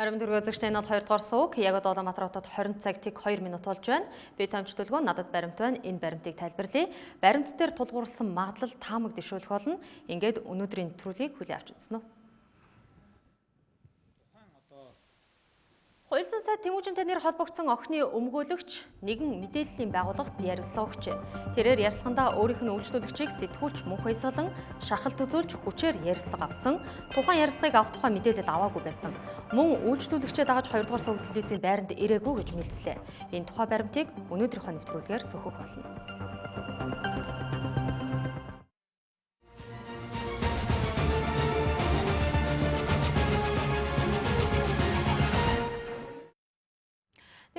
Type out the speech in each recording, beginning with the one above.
Зарим дөрвөөзөгчтэй нь бол 2 дугаар сууг яг одоо Улаанбаатар хотод 20 цаг тэг 2 минут болж байна. Би томчлуулгоо надад баримт байна. Энэ баримтыг тайлбарлая. Баримт дээр тулгуурласан магадлал таамаг дэвшүүлэх болно. Ингээд өнөөдрийн нэвтрүүлгийг хүлээн авч үзнэ үү. Хууль зүйн сайд Тэмүүжинтэй нэр холбогдсон охины өмгөөлөгч нэгэн мэдээллийн байгууллагт ярилцлага өгчээ. Тэрээр ярилцлагандаа өөрийнх нь үйлчлүүлэгчийг сэтгүүлч мөнх баясгалан шахалт үзүүлж хүчээр ярилцлага авсан. Тухайн ярилцлагыг авах тухай мэдээлэл аваагүй байсан. Мөн үйлчлүүлэгчээ дагаж 2 дугаар суваг телевизийн байранд ирээгүй гэж мэдслээ. Энэ тухай баримтыг өнөөдрийнхөө нэвтрүүлгээр сөхөх болно.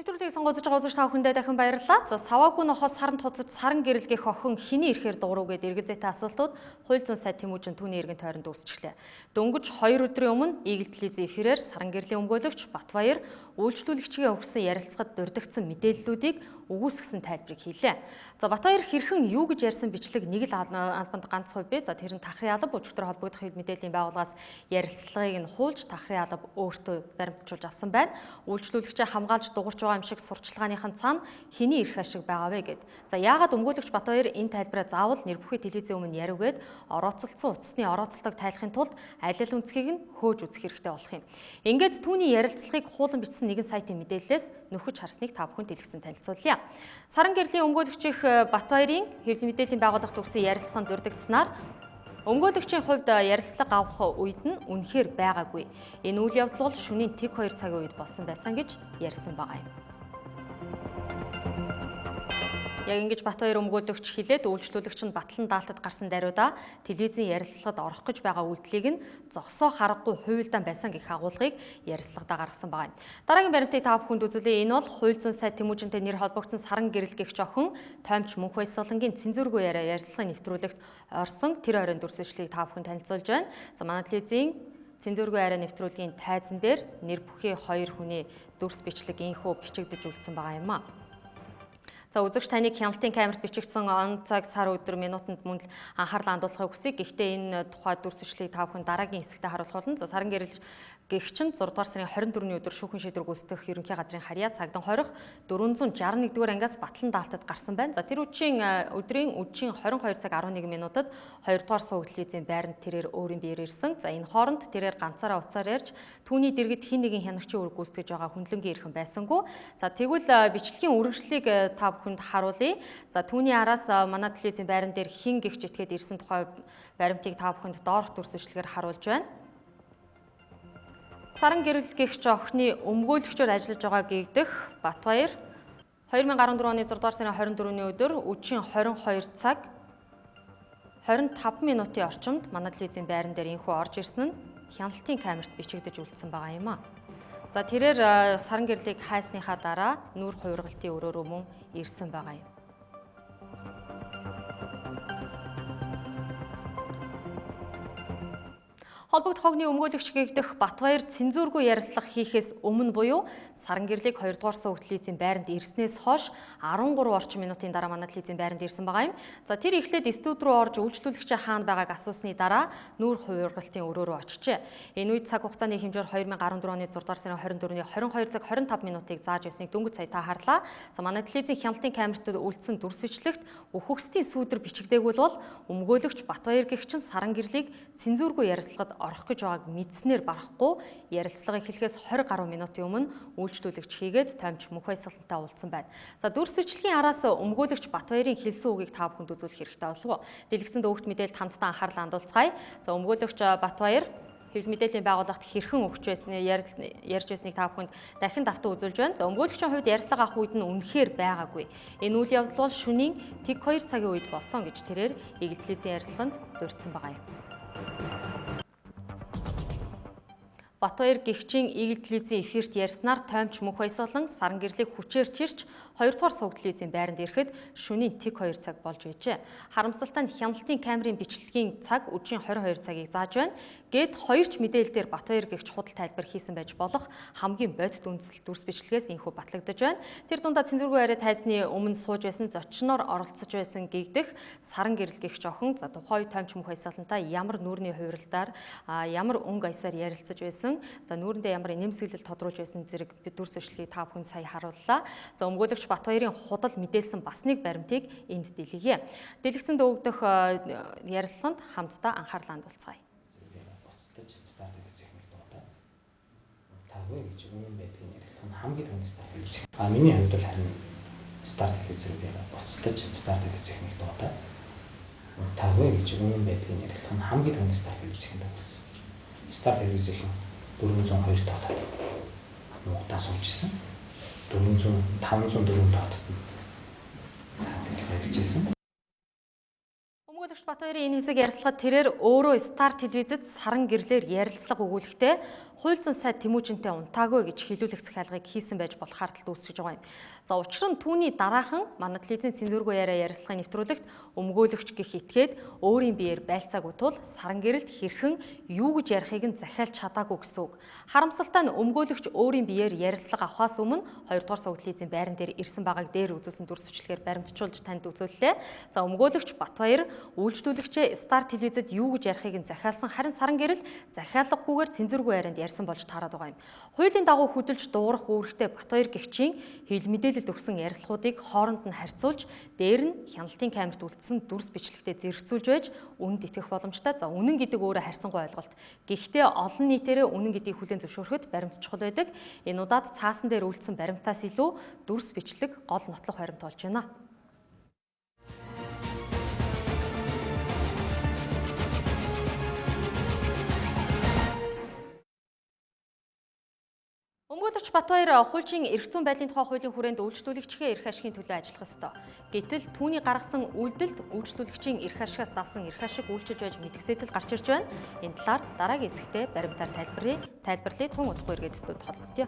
Нэвтрүүлгийг сонгож байгаа үзэгч та бүхэндээ дахин баярлалаа. За саваагүй нохоос саран туцаж саран гэрэлгэх охин хэний ирэхээр дууруу гээд эргэл зүйтэй асуултууд хууль зүйн сайд Тэмүүжин түүний эргэн тойронд үүсчихлээ. Дөнгөж 2 өдрийн өмнө Игэл телевизийн эфирээр саран гэрлийн өмгөөлөгч Батбаяр үйлчлүүлэгчгээ өгсөн ярилцлагад дурддагдсан мэдээллүүдийг өгүүлсгсэн тайлбарыг хийлээ. За Батбаяр хэрхэн юу гэж ярьсан бичлэг нэг л албанд ганц хувь бий. За тэр нь Тахрын алба өчигдөр холбогдох мэдээллийн байгууллагаас ярилцлагыг нь хуулж Тахрын алба өөртөө баримтжуулж авсан байна. Үйлчлүүлэгчээ хамгаалж дуурч байгаа юм шиг сурчлагааныхан цаана хэний ирэх ашиг байгаа вэ гэд. За яагаад өмгөөлөгч Батбаяр энэ тайлбараа заавал нэр бүхий телевизийн өмнө яриугээд орооцолцсон утасны орооцолтог тайлахын тулд аль аль үнцгийг нь хөөж үзэх хэрэгтэй болох юм. Ингээд түүний ярилцлагыг хуулан бичсэн нэгэн сайтын мэдээллээс нөхөж харсныг та бүхэнд дэлгэцэн танилцуулъя. Саран гэрлийн өмгөөлөгчийнх Батбаярын хэвлэл мэдээллийн байгууллагт өгсөн ярилцлаганд дурддагдсанаар өмгөөлөгчийн хувьд ярилцлага авах үед нь үнэхээр байгаагүй. Энэ үйл явдал бол шөнийн тэг 2 цагийн үед болсон байсан гэж ярьсан байгаа юм. Яг ингэж Батбаяр өмгөөлөгч хэлээд үйлчлүүлэгч нь Батлан даалтад гарсан даруйда телевизийн ярилцлагад орох гэж байгаа үйлдэлийг нь зогсоо харахгүй хуйлдаан байсан гэх агуулгыг ярилцлагадаа гаргасан байгаа юм. Дараагийн баримтыг та бүхэнд үзүүлье. Энэ бол хууль зүйн сайд Тэмүүжинтэй нэр холбогдсон саран гэрэлгэх охин тоймч мөнх баясгалангийн цензургүй яриа ярилцлагын нэвтрүүлэгт орсон тэр оройн дүрсвэжлийг та бүхэнд танилцуулж байна. За манай телевизийн цензургүй яриа нэвтрүүлгийн тайзан дээр нэр бүхий 2 хүний дүрс бичлэг инхүү бичигдэж үлдсэн байгаа юм а. За үзэгч таныг хяналтын камерт бичигдсэн он цаг сар өдөр минутанд мөн л анхаарлаа хандуулахыг хүсье. Гэхдээ энэ тухай дүрс бичлэгийг та бүхэн дараагийн хэсэгтээ харуулах болно. За саран гэрэлж гэгчин 6 дугаар сарын 24-ний өдөр шүүхэн шийдвэр гүйцэтгэх ерөнхий газрын харьяа цагдан хорих 461-р ангиас Батлан даалтад гарсан байна. За тэр өдрийн үдшийн 22 цаг 11 минутад 2 дугаар суваг телевизийн байранд тэрээр өөрийн биеэр ирсэн. За энэ хооронд тэрээр ганцаараа уцаар ярьж түүний дэргэд хин нэгэн хянагчийн үр гүйцэтгэж байгаа хүндлэнгийн ирхэн байсангүй. За тэгвэл бичлэгийн үргэлжлэлийг та бүхэнд харуулъя. За түүний араас манай телевизийн байран дээр хин гихч итгээд ирсэн тухай баримтыг та бүхэнд доорх дүрс бичлэгээр харуулж байна. Саран гэрэлгэгч охины өмгөөлөгчөөр ажиллаж байгаа гэгдэх Батбаяр 2014 оны 6 дугаар сарын 24-ний өдөр үдшийн 22 цаг 25 минутын орчимд манай телевизийн байран дээр инхүү орж ирсэн нь хяналтын камерт бичигдэж үлдсэн байгаа юм а. За тэрээр саран гэрлийг хайсныхаа дараа нүүр хувиргалтын өрөөрөө мөн ирсэн байгаа юм. Холбогдох хогны өмгөөлөгч гэгдэх Батбаяр цензургүй ярилцлага хийхээс өмнө буюу саран гэрлийг 2 дугаар суваг телевизийн байранд ирснээс хойш 13 орчим минутын дараа манай телевизийн байранд ирсэн байгаа юм. За тэр эхлээд студи руу орж үйлчлүүлэгчээ хаана байгааг асуусны дараа нүүр хувиргалтын өрөөрөө очжээ. Энэ үед цаг хугацааны хэмжээр 2014 оны 6 дугаар сарын 24-ний 22 цаг 25 минутыг зааж байсныг дөнгөж сая та харлаа. За манай телевизийн хяналтын камерт үлдсэн дүрс бичлэгт үхэгсдийн сүүдэр бичигдээгүүл бол өмгөөлөгч Батбаяр гэгчин саран гэрлийг цензургүй ярилцлагад орох гэж байгааг мэдснээр барахгүй ярилцлага эхлэхээс 20 гаруй минутын өмнө үйлчлүүлэгч хийгээд томч мөнх баясгалантай уулзсан байна. За дүрс бичлэгийн араас өмгөөлөгч Батбаярын хэлсэн үгийг та бүхэнд үзүүлэх хэрэгтэй болов уу? Дэлгэцэн дөвөгт мэдээлэлд хамтдаа анхаарлаа хандуулцгаая. За өмгөөлөгч Батбаяр хэвлэл мэдээллийн байгууллагт хэрхэн өгч байсныг ярьж байсныг та бүхэнд дахин давтан үзүүлж байна. За өмгөөлөгчийн хувьд ярилцлага авах үед нь үнэхээр байгаагүй. Энэ үйл явдал бол шөнийн тэг 2 цагийн үед болсон гэж тэрээр Игэл телевизийн ярилцлаганд дурдсан байгаа юм. Батбаяр гэгчийн Игэл телевизийн эфирт ярьснаар тоймч мөнх баясгалан саран гэрлийг хүчээр чирч 2 дугаар суваг телевизийн байранд ирэхэд шөнийн тэг 2 цаг болж байжээ. Харамсалтай нь хяналтын камерын бичлэгийн цаг өдрийн 22 цагийг зааж байна. Гэт хоёрч мэдээлэлээр Батбаяр гэгч худал тайлбар хийсэн байж болох хамгийн бодит үндэслэл дүрс бичлэгээс инхүү батлагдаж байна. Тэр дундаа цензургүй яриа тайзны өмнө сууж байсан зочноор оролцож байсан гэгдэх саран гэрэл гэгч охин за тухайн тоймч мөнх баясгалантай ямар нүүрний хувиралдаар ямар өнгө аясаар ярилцаж байсан байсан. За нүүрэндээ ямар нэмсэглэл тодруулж байсан зэрэг бид дүрс бичлэгийг та бүхэн сая харууллаа. За өмгөөлөгч Батбаярын худал мэдээлсэн бас нэг баримтыг энд дэлгэе. Дэлгэцэнд өгдөх ярилцлаганд хамтдаа анхаарлаа хандуулцгаая. Тавгүй гэж үнэн байдлын ярилцлага нь хамгийн түрүүний старт хийх. Миний хувьд бол харин старт хийх зэрэг буцтаж старт хийх нэг дуудаа. Тавгүй гэж үнэн байдлын ярилцлага нь хамгийн түрүүний старт хийх юм байсан. Старт хийх 402 тоотод нугтаа суучсан. 504 тоотод ажиллажсэн. Өмгөөлөгч Батбаярын энэ хэсэг ярилцлагад тэрээр өөрөө Стар телевизэд саран гэрлээр ярилцлага өгүүлэхдээ хууль зүйн сайд Тэмүүжинтэй унтаагүй гэж хэлүүлэх захиалгыг хийсэн байж болох харталт үүсгэж байгаа юм. За учир нь түүний дараахан манай телевизийн цензургүй яриа ярилцлагын нэвтрүүлэгт өмгөөлөгч гэх итгээд өөрийн биеэр байлцаагүй тул саран гэрэлд хэрхэн юу гэж ярихыг нь захиалж чадаагүй гэсэн үг. Харамсалтай нь өмгөөлөгч өөрийн биеэр ярилцлага авахаас өмнө 2 дугаар суваг телевизийн байран дээр ирсэн байгааг дээр үзүүлсэн дүрс бичлэгээр баримтжуулж танд үзүүллээ. За өмгөөлөгч Батбаяр үйлчлүүлэгчээ Стар телевизэд юу гэж ярихыг нь захиалсан, харин саран гэрэл захиалгагүйгээр цензургүй ярианд ярьсан болж таарад байгаа юм. Хуулийн дагуу хөдөлж дуурах үүрэгтэй Батбаяр гэгчийн хил мэдээлэлд өгсөн ярилцлагуудыг хооронд нь харьцуулж, дээр нь хяналтын камерт үлдсэн дүрс бичлэгтээ зэрэгцүүлж байж үнэнд итгэх боломжтой. За үнэн гэдэг өөрөө харьцангуй ойлголт. Гэхдээ олон нийтээрээ үнэн гэдгийг хүлээн зөвшөөрөхөд баримт чухал байдаг. Энэ удаад цаасан дээр үлдсэн баримтаас илүү дүрс бичлэг гол нотлох баримт болж байна. Өмгөөлөгч Батбаяр хуульчийн эрх зүйн байдлын тухай хуулийн хүрээнд үйлчлүүлэгчийн эрх ашигын төлөө ажиллах ёстой. Гэтэл түүний гаргасан үйлдэлд үйлчлүүлэгчийн эрх ашигаас давсан эрх ашиг үйлчилж байж мэдгсэтэл гарч ирж байна. Энэ талаар дараагийн хэсэгтээ баримтаар тайлбарлая тун удахгүй эргээд студид холбогдъё.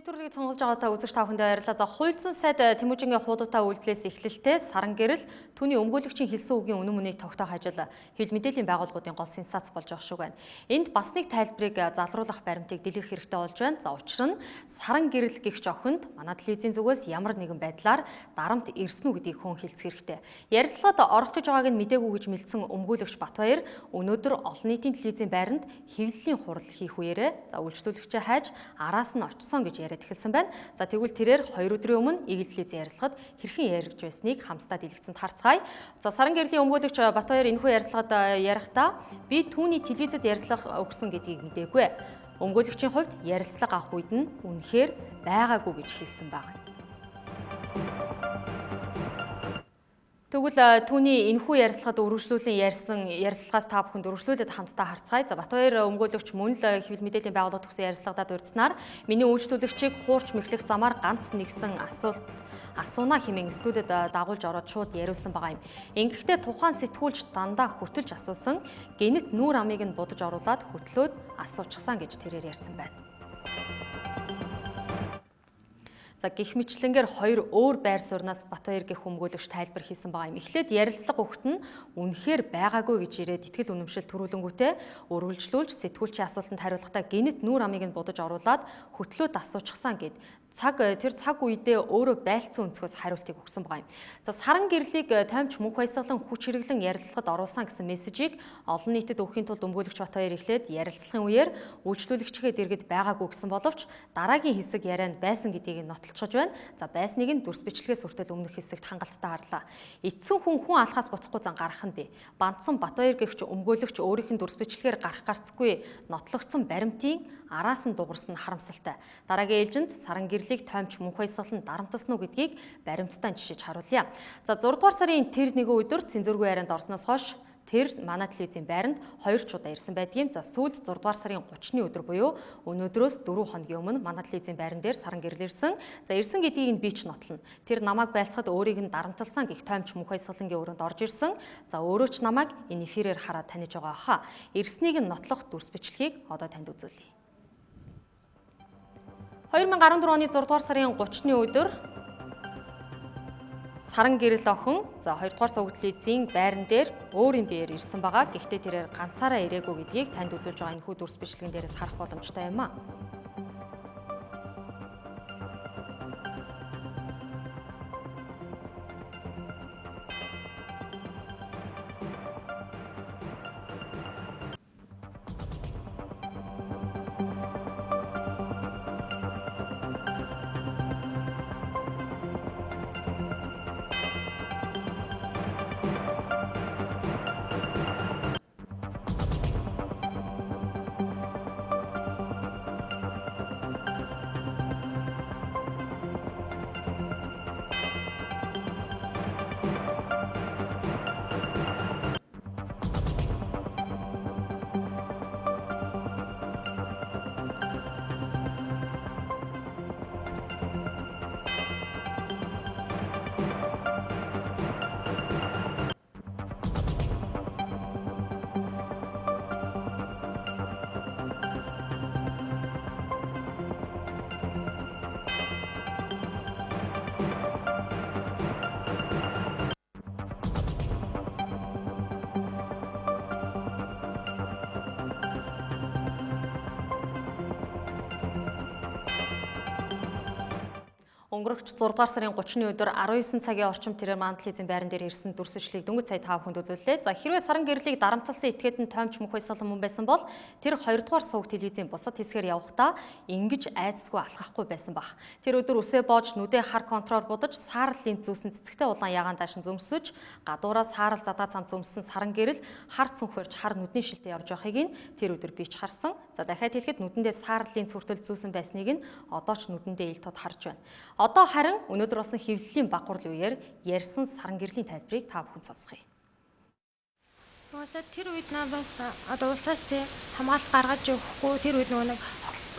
Нэвтрүүлгийг сонгож байгаа та үзэгч та бүхэндээ баярлалаа. За хууль зүйн сайд Тэмүүжингийн хуудуудаа үйлдэлээс эхлэлтэй саран гэрэл түүний өмгөөлөгчийн хэлсэн үгийн үнэн мөнийг тогтоох ажил хил мэдээллийн байгууллагуудын гол сенсац болж байгаа шүү байна. Энд бас нэг тайлбарыг залруулах баримтыг дэлгэх хэрэгтэй болж байна. За учир нь саран гэрэл гэх жохинд манай телевизийн зүгээс ямар нэгэн байдлаар дарамт ирсэн үү гэдгийг хүн хэлцэх хэрэгтэй. Ярилцлагад орох гэж байгааг нь мдээгүй гэж мэдсэн өмгөөлөгч Батбаяр өнөөдөр олон нийтийн телевизийн байранд хэвлэлийн хурал хийх үеэрээ за үйлчлүүлэгчээ хайж араас нь очсон гэж яриад эхэлсэн байна. За тэгвэл тэрээр 2 өдрийн өмнө Игэл телевизийн ярилцлагад хэрхэн яригдж байсныг хамсдаа дэлгэцэнд харцгаая. За саран гэрлийн өмгөөлөгч Батбаяр энэхүү ярилцлагад ярихдаа би түүний телевизэд ярилцлага өгсөн гэдгийг мэдээгүй. Өмгөөлөгчийн хувьд ярилцлага авах үед нь үнэхээр байгаагүй гэж хэлсэн байна. Тэгвэл түүний энэхүү ярилцлагад үргэлжлүүлэн ярьсан ярилцлагаас та бүхэнд үргэлжлүүлээд хамтдаа харцгаая. За Батбаяр өмгөөлөгч мөн л хэвлэл мэдээллийн байгууллага төгсөн ярилцлагадад урьдсанаар миний үйлчлүүлэгчийг хуурч мэхлэх замаар ганц нэгсэн асууна хэмээн студид дагуулж ороод шууд яриулсан байгаа юм. Ингэхдээ тухайн сэтгүүлч дандаа хөтөлж асуусан гэнэт нүүр амыг нь будаж оруулаад хөтлөөд асуучихсан гэж тэрээр ярьсан байна. За гэх мэтлэнгээр хоёр өөр байр сууриас Батбаяр гэх өмгөөлөгч тайлбар хийсэн байгаа юм. Эхлээд ярилцлага өгөхт нь үнэхээр байгаагүй гэж ирээд итгэл үнэмшил төрүүлэнгүүтээ үргэлжлүүлж сэтгүүлчийн асуултанд хариулахдаа гэнэт нүүр амыг нь будаж оруулаад хөтлөөд асуучихсан гэд тэр цаг үедээ өөрөө байлцсан өнцгөөс хариултыг өгсөн байгаа юм. За саран гэрлийг таймч мөнх баясгалан хүч хэрэглэн ярилцлагад оруулсан гэсэн мессежийг олон нийтэд өгөхийн тулд өмгөөлөгч Батбаяр эхлээд ярилцлагын үеэр үйлчлүүлэгчгээ дэргэд байгаагүй гэсэн боловч дараагийн хэсэг ярианд байсан гэдгийг нотолцож байна. За байсныг нь дүрс бичлэгээс хүртэл өмнөх хэсэгт хангалттай харлаа. Эцсэн хүн алхаас буцахгүй зан гарах нь бий. Бандсан Батбаяр гэгч өмгөөлөгч өөрийнх нь дүрс бичлэгээр гарцгүй нотлогдсон баримтын араас нь дуурсан харамсалтай. Дараагийн ээлжинд саран гэрлийг тоймч мөнх баясгалан дарамтсан уу гэдгийг баримттай жишээж харуулъя. За 6 дугаар сарын тэр нэгэн өдөр цэнзүүргүй ярианд орсноос хойш тэр манай телевизийн байранд 2 удаа ирсэн байдгийн. За сүүлд 6 дугаар сарын 30-ны өдөр буюу өнөөдрөөс 4 хоногийн өмнө манай телевизийн байран дээр саран гэрэл ирсэн. За ирсэн гэдгийг нь би ч нотлно. Тэр намайг байлцахад өөрийг нь дарамтлсан гэх тоймч мөнх баясгалангийн өрөөнд орж ирсэн. За өөрөө ч намайг энэ эфирээр хараад таниж байгаа хаа. Ирснийг нь нотлох дүрс бичлэгийг одоо танд үзүүлье. 2014 оны 6 дугаар сарын 30-ны өдөр саран гэрэл охин 2 дугаар суваг телевизийн байран дээр өөрийн биеэр ирсэн байгаа. Гэхдээ тэрээр ганцаараа ирээгүй гэдгийг танд үзүүлж байгаа энэ хүү дүрс бичлэгэн дээрээс харах боломжтой юм а. Өнгөрөгч 6 дугаар сарын 30-ны өдөр 19 цагийн орчим тэрээр манай телевизийн байран дээр ирсэн дүрс бичлэгийг дөнгөж сая 5 хүнд үзүүллээ. За хэрвээ саран гэрлийг дарамтлсан этгээд нь тоймч мөнх баясгалан мөн байсан бол тэр 2 дугаар суваг телевизийн бусад хэсгээр явахдаа ингэж айцсгүй алхахгүй байсан бах. Тэр өдөр үсээ боож нүдээ хар контроор будаж саарл линз зүүсэн цэцэгтэй улаан ягаан даашин зөмсөж гадуураа саарл задаа цам зөмссөн саран гэрэл хар цүнхөрж хар нүдний шилтэй явж байхыг нь тэр өдөр би ч харсан. За дахиад хэлэхэд нүдэндээ саарл линз хүртэл зүүсэн байсныг нь одоо ч нүдэндээ ил тод харж байна. Одоо харин өнөөдөр болсон хэвлэлийн баг гурал үеэр ярьсан саран гэрлийн тайлбарыг та бүхэн сонсгоё. Уусаа тэр үед нас одоо улсаас тэ хамгаалалт гаргаж өгөхгүй тэр үед нөгөө нэг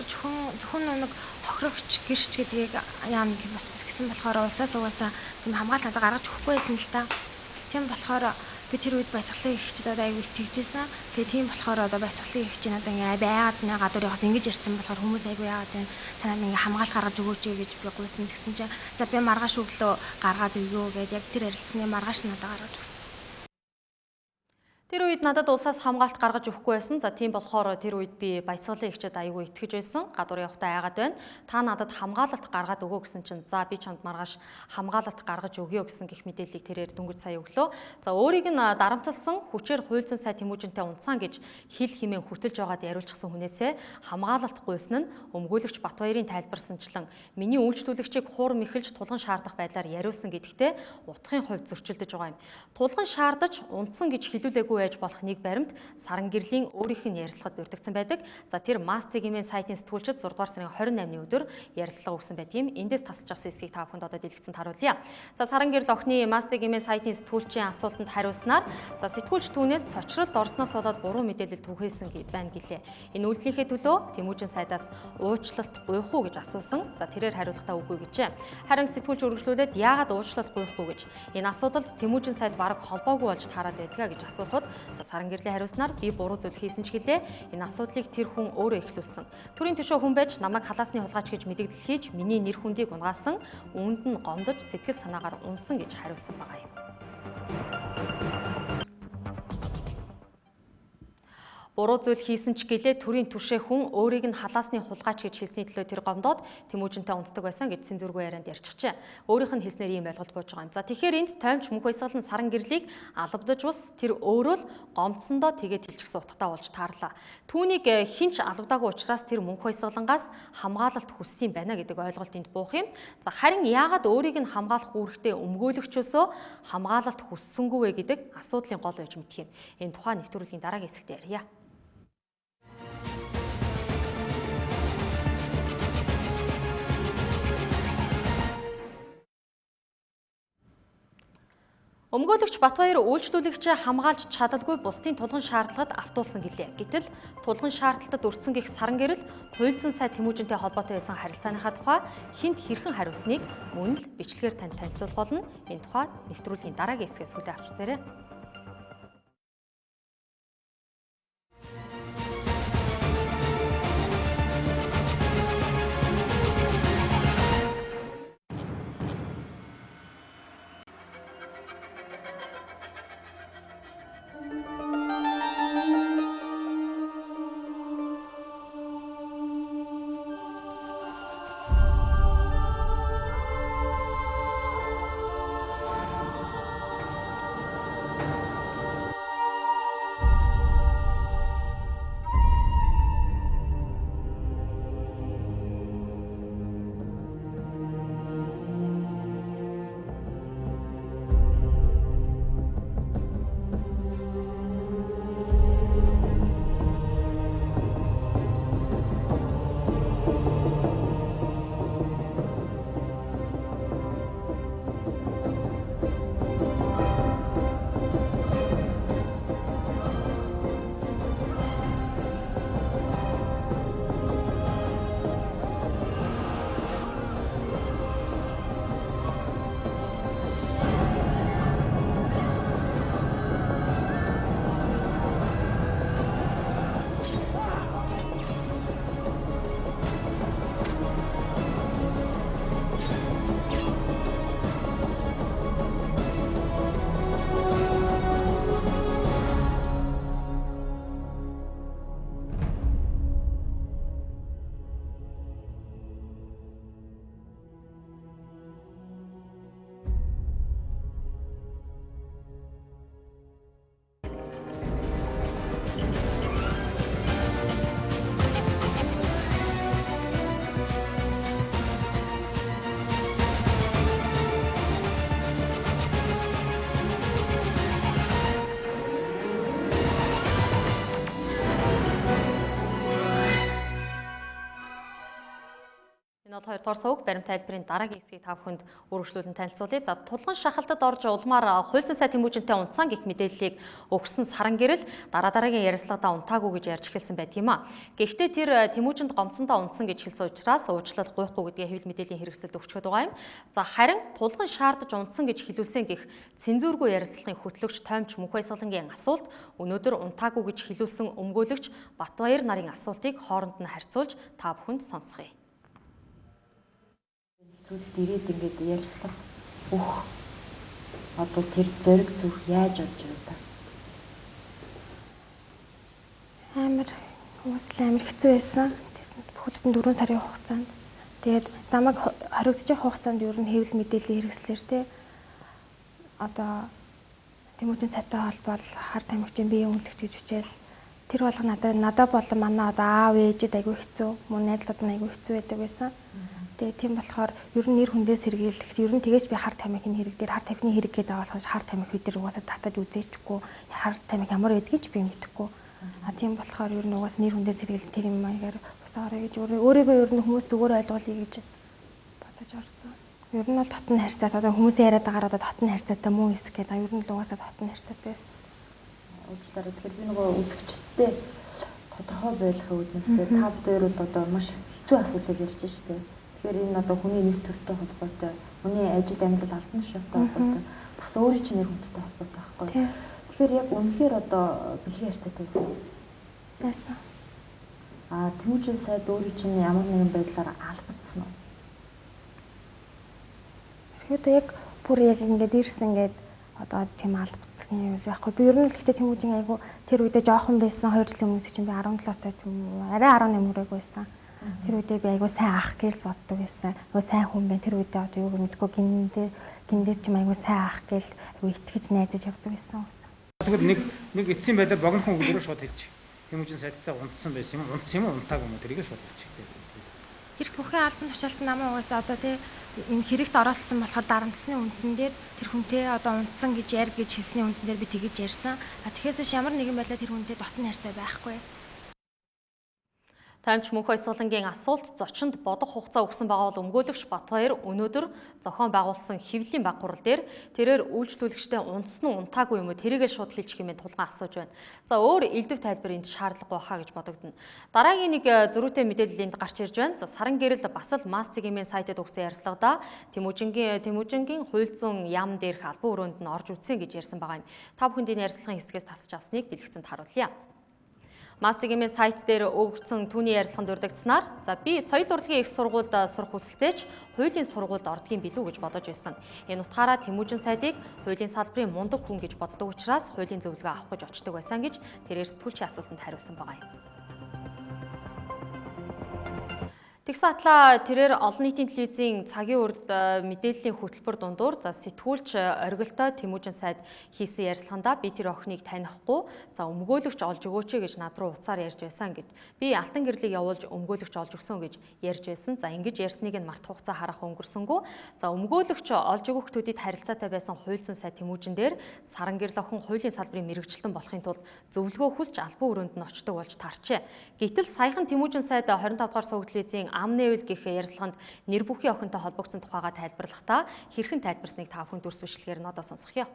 зөвхөн нэг хохирогч гэрч гэдгийг яам гэх юм гэсэн болохоор улсаас угаасаа тийм хамгаалалт гаргаж өгөхгүй байсан л та. Тийм болохоор би тэр үед баясгалан ихчд одоо аягүй итгэжсэн. Тэгээ тийм болохоор одоо баясгалан ихч надад ингээ байгаад нэг гадуур яваас ингэж ярьсан болохоор хүмүүс аягүй яагаад вэ? Танад ингээ хамгаалалт гаргаж өгөөч гэж би гуйсан. Тэгсэн чинь за би маргааш өглөө гаргаад өгөө гэдээ яг тэр ярилцсны маргааш надад гаргаж өгсөн. Тэр үед надад улсаас хамгаалалт гаргаж өгөхгүй байсан. За тийм болохоор тэр үед би баясгалан ихчэд аягүй итгэж байсан. Гадуур явахдаа айгаад байна. Та надад хамгаалалт гаргаад өгөө гэсэн чинь за би чамд маргааш хамгаалалт гаргаж өгье гэсэн гих мэдээллийг тэрээр дөнгөж сая өглөө. За өөрийг нь дарамтлсан хүчээр хууль зүйн сайд тэмүүжинтэй унтсан гэж хил химэн хүтэлж байгаад яриулчихсан хүнээсээ хамгаалалт гуйсан нь өмгөөлөгч Батбаярын тайлбарсанчлан миний үйлчлүүлэгчийг хуур мэхэлж тулган шаардах байдлаар яриулсан гэдэгтээ утгын хувьд зөрчилдөж байгаа юм. Тулган шаардаж унтсан гэж хэлүүлээгүй байж болох нэг баримт Саран гэрлийн өөрийнх нь ярилцлагад дурддагсан байдаг. За тэр Мастигимийн сайтын сэтгүүлчид 6 дугаар сарын 28-ны өдөр ярилцлага өгсөн байт юм. Эндээс тасалж авсан эсхийг та бүхэнд одоо дэлгэцэн харуулъя. За Саран гэрэл охины Мастигимийн сайтын сэтгүүлчийн асуултанд хариулснаар за сэтгүүлч түүнээс цочролд орсноос болоод буруу мэдээлэл түгээсэн байна гэлээ. Энэ үйлдэлийнхээ төлөө Тэмүүжин сайдаас уучлалт гуйх уу гэж асуусан. За тэрээр хариулахдаа үгүй гэжээ. Харин сэтгүүлч үргэлжлүүлээд яагаад уучлалт гуйхгүй гэж энэ асуудалд Тэмүүжин сайд бараг холбоогүй болж таарад байдгаа гэж асуухад за Саран гэрлийн хариулснаар би буруу зүйл хийсэн ч гэлээ. Энэ асуудлыг тэр хүн өөрөө эхлүүлсэн. Төрийн төшөө хүн байж намайг халаасны хулгайч гэж мэдэгдэл хийж миний нэр хүндийг унгаасан, үүнд нь гомдож сэтгэл санаагаар унсан гэж хариулсан байгаа юм. Буруу зүйл хийсэн ч гэлээ төрийн түшээ хүн өөрийг нь халаасны хулгайч гэж хэлсний төлөө тэр гомдоод Тэмүүжинтэй унтдаг байсан гэж цензургүй ярианд ярьчихжээ. Өөрийнх нь хэлснээр ийм ойлголт бууж байгаа юм. За тэгэхээр энд тоймч мөнх баясгалан Саран гэрлийг алавдаж ус тэр өөрөө л гомдсондоо тэгээд хэлчихсэн утгатай болж таарлаа. Түүнийг хинч алавдаагүй учраас тэр мөнх баясгалангаас хамгаалалт хүссэн байна гэдэг ойлголт энд буух юм. За харин яагаад өөрийг нь хамгаалах үүрэгтэй өмгөөлөгчөөсөө хамгаалалт хүссэнгүй вэ гэдэг асуудлын гол байж мэдх юм. Энэ тухайн нэвтрүүлгийн дараагийн хэсэгт ярья. Өмгөөлөгч Батбаяр үйлчлүүлэгчээ хамгаалж чадалгүй бусдын тулгын шаардлагад автуулсан гэлээ. Гэтэл тулгын шаардлагатад өртсөн гих Саран гэрэл хуульцсан сайд Тэмүүжинтэй холбоотой байсан харилцааныхаа тухай хинт хэрхэн хариулсныг мөн л бичлэгээр танд танилцуулах болно. Энэ тухай нэвтрүүлгийн дараагийн хэсгээс хүлээн авч үзээрэй. Энэ бол 2 дугаар сувг баримт тайлбарын дараагийн хэсгийг та бүхэнд үргэлжлүүлэн танилцуулъя. За тулгын шахалтад орж улмаар хуульцсан сайд Тэмүүжинтэй унтсан гэх мэдээллийг өгсөн Саран гэрэл дараагийн ярилцлагадаа унтаагүй гэж ярьж эхэлсэн байт юм а. Гэхдээ тэр Тэмүүжинд гомцондоо унтсан гэж хэлсэн учраас уучлал гуйхгүй гэдгээ хэвлэл мэдээллийн хэрэгсэлд өгчөөд байгаа юм. За харин тулгын шаардаж унтсан гэж хэлүүлсэн гэх цензургүй ярилцлагын хөтлөгч Тоймч мөнх баясгалангийн асуулт өнөөдөр унтаагүй гэж хэлүүлсэн өмгөөлөгч Батбаяр нарын асуултыг хооронд нь харьцуулж та бүхэнд сонсгоё. Зүйлд ирээд ингээд ярьслах одоо тэр зориг зүрх яаж орж ирв та? Амар хэцүү байсан. Тэр бүхэлдэн 4 сарын хугацаанд. Тэгээд намайг хоригдож явах хугацаанд ер нь хэвлэл мэдээллийн хэрэгслэр те одоо Тэмүүжин сайтай холбоол хар тамхичийн биеийн үнэлэгч гэж бичээл тэр болгоо надад болон манай одоо аав ээжэд айгүй хэцүү, мөн найзлууд нь айгүй хэцүү байдаг байсан. Тэ тийм болохоор ер нь нэр хүндээ сэргийлэх ер нь тэгэж би хар тамхины хэрэг дээр хар тамхины хэрэг гэдэг болохоос хар тамхи бид нар угаасаа татаж үзээчгүй хар тамхи ямар байдгийг ч би мэдэхгүй. Тийм болохоор ер нь угаасаа нэр хүндээ сэргийлэх тийм маягаар бас орё гэж өөрийгөө ер нь хүмүүс зүгээр ойлгуулъя гэж бодож орсон. Ер нь бол татны харьцаа одоо хүмүүсийн яриад байгаагаа татны харьцаатай муу эсэх гэдэг ер нь л угаасаа татны харьцаатай байсан. Уучлаарай. Тэгэхээр би нөгөө үзэгчдтэй тодорхой байлгахын үүднээсээ та бүдээр бол одоо маш хэцүү асуудал ярьж штэ. Тэгэхээр энэ одоо хүний нэг төртэй холбоотой, хүний ажид амьдрал албан тушаалтай холбоотой, бас өөрийн чинь нэр хүндтэй холбоотой байхгүй. Тэгэхээр яг үнэхээр одоо бэлгийн харьцаатай байсан. Тэмүүжин сайд өөрийн чинь ямар нэгэн байдлаар албагдсан уу? Тэгэхээр яг бүр яг ингээд ирсэн ингээд одоо тийм алдахны юу байхгүй. Би ер нь л гэхдээ Тэмүүжин айгу тэр үедээ жоохон байсан 2 жилийн өмнө чинь би 17 таа ч юм уу арай 18 хүрэг байсан. Тэр үедээ би айгу сайн ах гэж боддог байсан. Айгу сайн хүн байна. Тэр үедээ одоо юу мэдгүй гиндээ ч юм айгу сайн ах гэл айгу итгэж найдаж явдаг байсан. Тэгвэл нэг эцсийн байдлаар богинохон хөлөөрөө шууд хэлчих. Тэмүүжин сайттай унтсан байсан юм. Унтсан юм уу, унтаагүй юм уу? Тэрийг шууд хэлчих. Хэрэг бүхэн албан тушаалт намаа угаасаа одоо тий энэ хэрэгт оролцсон болохоор дарамтсны үндсэн дээр тэр хүнтэй одоо унтсан гэж яар гэж хэлсний үндсэн дээр би тэгэж ярьсан. Тэгэхээс биш ямар нэгэн байдлаар тэр хүнтэй дотн харьцаа байхгүй. Таймч мөнх баясгалангийн асуулт зочинд бодох хугацаа өгсөн байгаа бол өмгөөлөгч Батбаяр өнөөдөр зохион байгуулсан хэвлэлийн баг гурал дээр тэрээр үйлчлүүлэгчтэй унтсан уу унтаагүй юм уу тэрийгээ шууд хэлж хэмээн тулгаан асууж байна. За өөр элдв тайлбар энд шаардлагагүй хаа гэж бодогдно. Дараагийн нэг зөрүүтэй мэдээлэл энд гарч ирж байна. За саран гэрэл бас л Масцгийн сайтад өгсөн ярилцлагада Тэмүүжингийн хууль зүйн яам дээрх албан өрөөнд нь орж үзсэн гэж ярьсан байгаа юм. Та бүхэнд энэ ярилцлагын хэсгээс тасч авсныг дэлгэцэнд харуулъя. Масцгийн сайт дээр өгсөн түүний ярилцлаганд урдагдсанаар за би соёл урлагийн их сургуульд сурах хүсэлтэйч хуулийн сургуульд ордгийн билүү гэж бодож байсан. Энэ утгаараа Тэмүүжин сайдыг хуулийн салбарын мундаг хүн гэж боддог учраас хуулийн зөвлөгөө авах гэж очдог байсан гэж тэрээр сэтгүүлчийн асуултанд хариулсан байгаа юм. Тэгсэн атлаа тэрээр олон нийтийн телевизийн цагийн урд мэдээллийн хөтөлбөр дундуур за сэтгүүлч оргилтой Тэмүүжин сайд хийсэн ярилцлаганда би тэр охиныг танихгүй за өмгөөлөгч олж өгөөч гэж над руу уцаар ярьж байсан гэд би алтан гэрлийг явуулж өмгөөлөгч олж өгсөн гэж ярьж байсан. За ингэж ярьсныг нь март хугацаа харах өнгөрсөнгөө за өмгөөлөгч олж өгөхдүүдэд харилцаатай байсан хууль зүйн сайд Тэмүүжин дээр саран гэрэл охин хуулийн салбарын мэрэгчлэн болохын тулд зөвлөгөө хүсч албан өрөөнд нь очдог болж таарчээ. Гэтэл саяхан Тэмүүжин сайд 25 дугаар суваг телевизийн Амны үйл гэх ярилцлаганд нэр бүхий охинтой холбогдсон тухайга тайлбарлахдаа хэрхэн тайлбарсныг та бүхэн дүрс бичлэгээр нь одоо сонсгоё.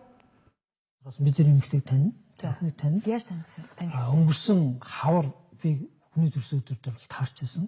Бид энэ эмэгтэйг тань. За тань. яаж таньсан? Өнгөрсөн хавар би хүний төрсөн өдөр дээр бол таарч байсан.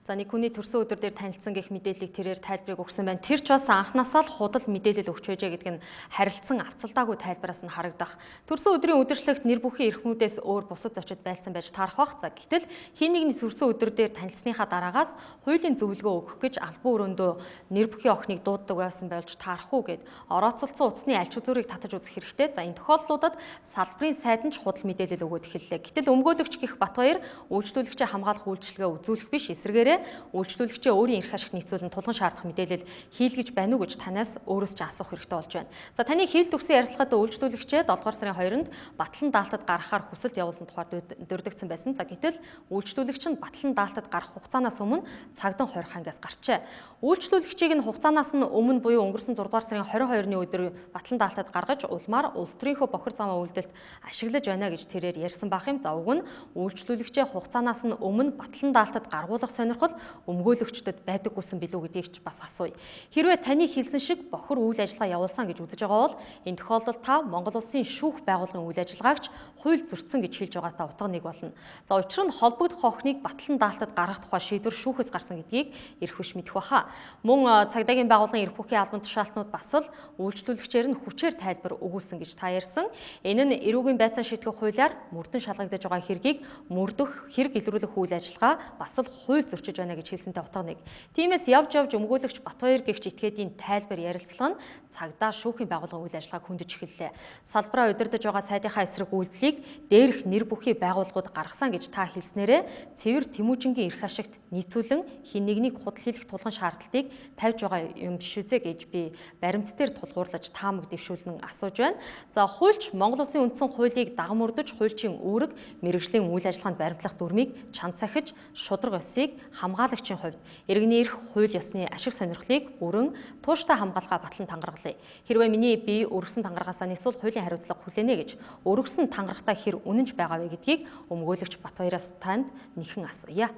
За нэг хүний төрсөн өдөр дээр танилцсан гэх мэдээллийг тэрээр тайлбарыг өгсөн байна. Тэр ч бас анхнаасаа л худал мэдээлэл өгч байжээ гэдг нь харилцсан авцалдаагүй тайлбараас нь харагдах. Төрсөн өдрийн удирдлагт нэр бүхий эрхмүүдээс өөр бусад зочид байлцсан байж таарах бах. За гэтэл хин нэгний төрсөн өдөр дээр танилцсныхаа дараагаас хуулийн зөвлөгөө өгөх гэж албан өрөөндөө нэр бүхий охиныг дууддаг байсан болж таарах уу гэд орооцолцсон утасны аль ч үзүүрийг татаж үзэх хэрэгтэй. За энэ тохиолдлуудад салбарын сайд нь ч худал мэдээлэл өгөөд эхэллээ. Гэтэл өмгөөлөгч гэх Батбаяр үйлчлүүлэгчээ хамгаалах үйлчилгээ үзүүлэх биш эсвэргээрээ үйлчлүүлэгчээ өөрийн эрх ашиг нийцүүлэн тулган шаардах мэдээлэл хийлгэж байна уу гэж танаас өөрөөс ч асуух хэрэгтэй болж байна. За таны хийлд өгсөн ярилцлагад үйлчлүүлэгчээ 7 дугаар сарын 2-нд Батлан даалтад гаргахаар хүсэлт явуулсан тухайд дурддагдсан байсан. За гэтэл үйлчлүүлэгч нь Батлан даалтад гарах хугацаанаас өмнө цагдан хорих ангиас гарчээ. Үйлчлүүлэгчийг нь хугацаанаас нь өмнө буюу өнгөрсөн 6 дугаар сарын 22-ны өдөр Батлан даалтад гаргаж улмаар улс төрийнхөө бохир замаа үйлдэлт ашиглаж байна гэж тэрээр ярьсан байх юм. За уг нь үйлчлүүлэгчээ хугацаанаас нь өмнө Батлан даалтад гаргуулах сонирхол өмгөөлөгчдөд байдаггүйсэн билүү гэдгийг ч бас асууя. Хэрвээ таны хэлсэн шиг бохир үйл ажиллагаа явуулсан гэж үзэж байгаа бол энэ тохиолдолд та Монгол Улсын шүүх байгууллагын үйл ажиллагаагч хууль зөрчсөн гэж хэлж байгаатай утга нэг болно. За учир нь холбогдох охиныг Батлан даалтад гаргах тухай шийдвэр шүүхээс гарсан гэдгийг эрх хүч мэдэх баха. Мөн цагдаагийн байгууллагын эрх бүхий албан тушаалтнууд бас л үйлчлүүлэгчээр нь хүчээр тайлбар өгүүлсэн гэж та ярьсан. Энэ нь эрүүгийн байцаан шийтгэх хуулиар мөрдөн шалгагдаж байгаа хэргийг мөрдөх, хэрэг илрүүлэх үйл ажиллагаа бас л хууль зөрчиж байна гэж хэлсэнтэй утга нэг. Тиймээс явж өмгөөлөгч Батбаяр гэгч этгээдийн тайлбар ярилцлага нь цагдаа шүүхийн байгууллагын үйл ажиллагааг хөндөж эхэллээ. Салбараа удирдах байгаа сайдынхаа эсрэг үйлдэлийг дээрх нэр бүхий байгууллагууд гаргасан гэж та хэлснээрээ цэвэр Тэмүүжингийн эрх ашигт нийцүүлэн хин нэгнийг худал хийх тулган шаардлагыг тавьж байгаа юм биш үзэ гэж би баримт дээр тулгуурлаж таамаг дэвшүүлэн асууж байна. За хуульч Монгол Улсын үндсэн хуулийг дагамурдаж хуульчийн үүрэг мэргэжлийн үйл ажиллагаанд баримтлах дүрмийг чанд сахиж шудраг ёсыг хамгаалагчийн хувьд иргэний эрх, хууль ёсны ашиг сонирхлыг өрн тууштай хамгаалахаа батлан тангаргалъя. Хэрвээ миний бие өргөсөн тангарагаас нь эсвэл хуулийн хариуцлага хүлээнэ гэж өргөсөн тангарагтай хэр үнэнч байгаа вэ гэдгийг өмгөөлөгч Батбаяраас танд нэхэн асууя.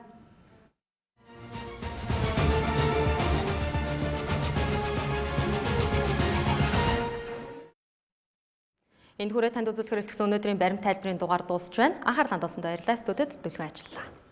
Энд хүрээ танд үзүүлэхээр илтгэсэн өнөөдрийн баримт тайлбарын дугаар дуусч байна. Анхаарлаа хандуулсанд баярлалаа. Студид Дүлгэн ажиллалаа.